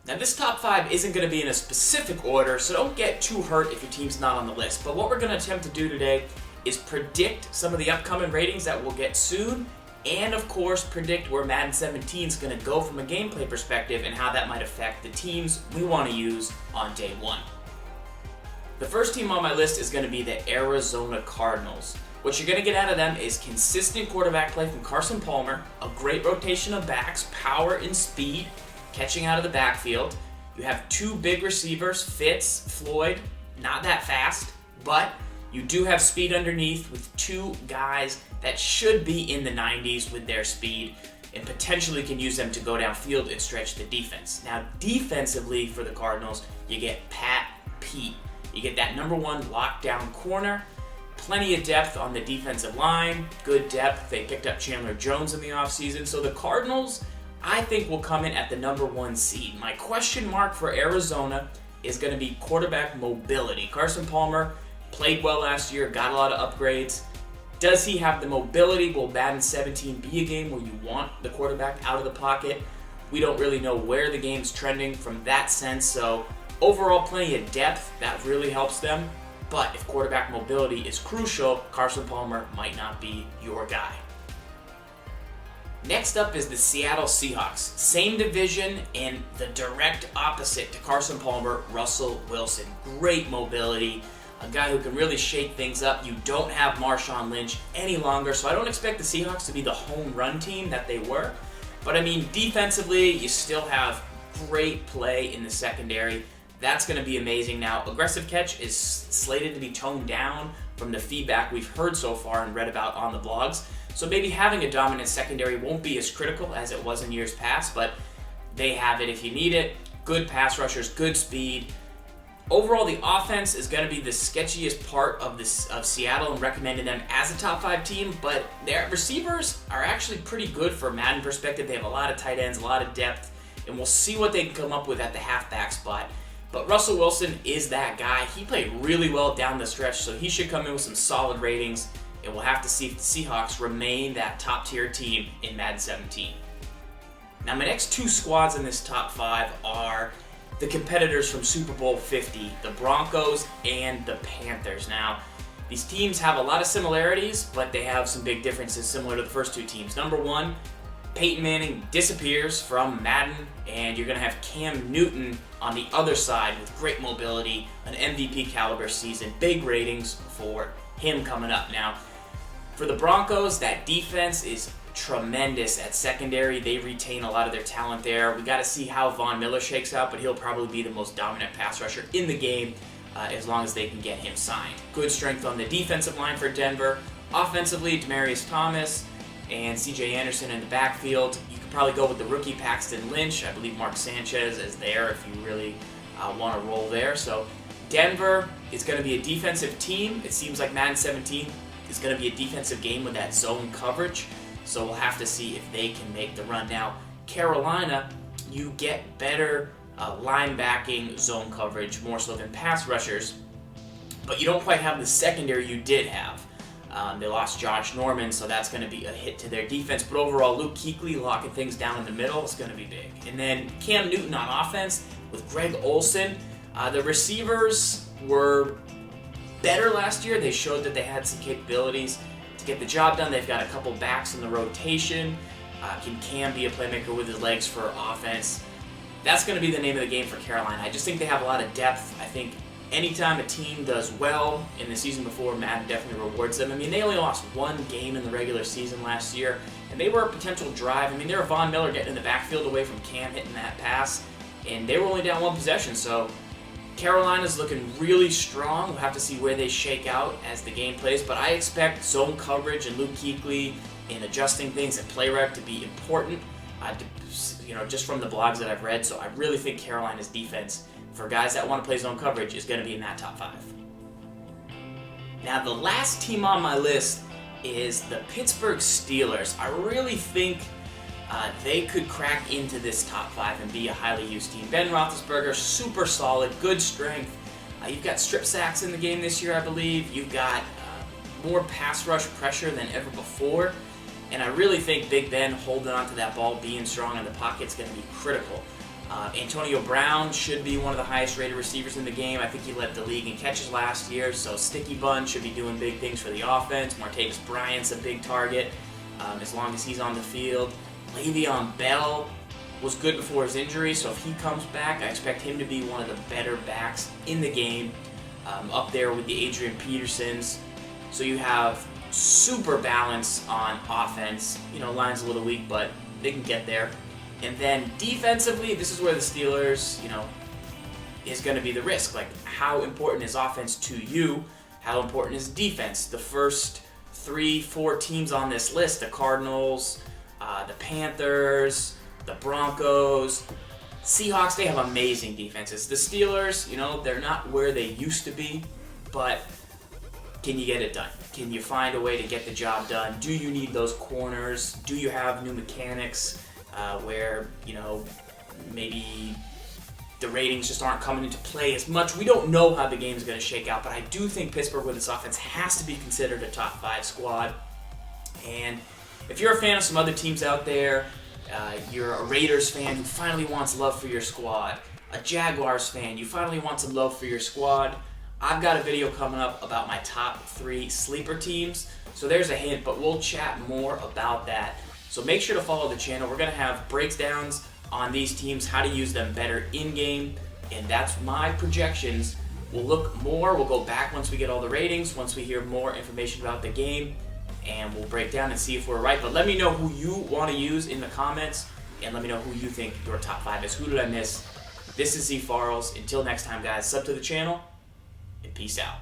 Now this top 5 isn't going to be in a specific order, so don't get too hurt if your team's not on the list. But what we're going to attempt to do today is predict some of the upcoming ratings that we'll get soon, and of course predict where Madden 17 is going to go from a gameplay perspective and how that might affect the teams we want to use on day 1. The first team on my list is going to be the Arizona Cardinals. What you're going to get out of them is consistent quarterback play from Carson Palmer, a great rotation of backs, power and speed, catching out of the backfield. You have 2 big receivers, Fitz, Floyd, not that fast, but you do have speed underneath with 2 guys that should be in the 90s with their speed and potentially can use them to go downfield and stretch the defense. Now, defensively for the Cardinals, you get Pat Pete. You get that number 1 lockdown corner, plenty of depth on the defensive line, good depth. They picked up Chandler Jones in the offseason. So the Cardinals, I think, will come in at the number 1 seed. My question mark for Arizona is going to be quarterback mobility. Carson Palmer played well last year, got a lot of upgrades. Does he have the mobility? Will Madden 17 be a game where you want the quarterback out of the pocket? We don't really know where the game's trending from that sense, so overall plenty of depth, that really helps them. But if quarterback mobility is crucial, Carson Palmer might not be your guy. Next up is the Seattle Seahawks. Same division and the direct opposite to Carson Palmer, Russell Wilson. Great mobility, a guy who can really shake things up. You don't have Marshawn Lynch any longer, so I don't expect the Seahawks to be the home run team that they were. But I mean, defensively, you still have great play in the secondary. That's going to be amazing. Now, aggressive catch is slated to be toned down from the feedback we've heard so far and read about on the blogs. So maybe having a dominant secondary won't be as critical as it was in years past, but they have it if you need it. Good pass rushers, good speed. Overall, the offense is going to be the sketchiest part of Seattle and recommending them as a top 5 team, but their receivers are actually pretty good for Madden perspective. They have a lot of tight ends, a lot of depth, and we'll see what they can come up with at the halfback spot. But Russell Wilson is that guy. He played really well down the stretch, so he should come in with some solid ratings, and we'll have to see if the Seahawks remain that top-tier team in Madden 17. Now, my next 2 squads in this top 5 are the competitors from Super Bowl 50, the Broncos and the Panthers. Now, these teams have a lot of similarities, but they have some big differences similar to the first 2 teams. Number 1, Peyton Manning disappears from Madden, and you're going to have Cam Newton on the other side with great mobility, an MVP caliber season, big ratings for him coming up. Now, for the Broncos, that defense is tremendous at secondary. They retain a lot of their talent there. We got to see how Von Miller shakes out, but he'll probably be the most dominant pass rusher in the game as long as they can get him signed. Good strength on the defensive line for Denver. Offensively, Demaryius Thomas and C.J. Anderson in the backfield. You could probably go with the rookie Paxton Lynch. I believe Mark Sanchez is there if you really want to roll there. So Denver is going to be a defensive team. It seems like Madden 17 is going to be a defensive game with that zone coverage. So we'll have to see if they can make the run. Now, Carolina, you get better linebacking zone coverage, more so than pass rushers, but you don't quite have the secondary you did have. They lost Josh Norman, so that's going to be a hit to their defense. But overall, Luke Kuechly locking things down in the middle is going to be big. And then Cam Newton on offense with Greg Olsen. The receivers were better last year. They showed that they had some capabilities to get the job done. They've got a couple backs in the rotation. Can Cam be a playmaker with his legs for offense? That's going to be the name of the game for Carolina. I just think they have a lot of depth. I think anytime a team does well in the season before, Madden definitely rewards them. I mean, they only lost 1 game in the regular season last year, and they were a potential drive. I mean, they were Von Miller getting in the backfield away from Cam hitting that pass, and they were only down 1 possession. So Carolina's looking really strong. We'll have to see where they shake out as the game plays, but I expect zone coverage and Luke Kuechly and adjusting things and play rec to be important, just from the blogs that I've read. So I really think Carolina's defense, for guys that want to play zone coverage, is going to be in that top 5. Now, the last team on my list is the Pittsburgh Steelers. I really think they could crack into this top 5 and be a highly used team. Ben Roethlisberger, super solid, good strength. You've got strip sacks in the game this year, I believe. You've got more pass rush pressure than ever before. And I really think Big Ben holding on to that ball, being strong in the pocket is going to be critical. Antonio Brown should be one of the highest rated receivers in the game. I think he led the league in catches last year, so Sticky Bun should be doing big things for the offense. Martavis Bryant's a big target as long as he's on the field. Le'Veon Bell was good before his injury, so if he comes back, I expect him to be one of the better backs in the game, up there with the Adrian Petersons. So you have super balance on offense. Line's a little weak, but they can get there. And then defensively, this is where the Steelers, is going to be the risk. Like, how important is offense to you? How important is defense? The first 3-4 teams on this list, the Cardinals, the Panthers, the Broncos, Seahawks, they have amazing defenses. The Steelers, they're not where they used to be, but can you get it done? Can you find a way to get the job done? Do you need those corners? Do you have new mechanics where, maybe the ratings just aren't coming into play as much? We don't know how the game's going to shake out, but I do think Pittsburgh with its offense has to be considered a top 5 squad. And if you're a fan of some other teams out there, you're a Raiders fan who finally wants love for your squad, a Jaguars fan, you finally want some love for your squad, I've got a video coming up about my top 3 sleeper teams. So there's a hint, but we'll chat more about that. So make sure to follow the channel. We're going to have breakdowns on these teams, how to use them better in-game, and that's my projections. We'll go back once we get all the ratings, once we hear more information about the game, and we'll break down and see if we're right. But let me know who you want to use in the comments, and let me know who you think your top 5 is. Who did I miss? This is ZFarls. Until next time, guys, sub to the channel, and peace out.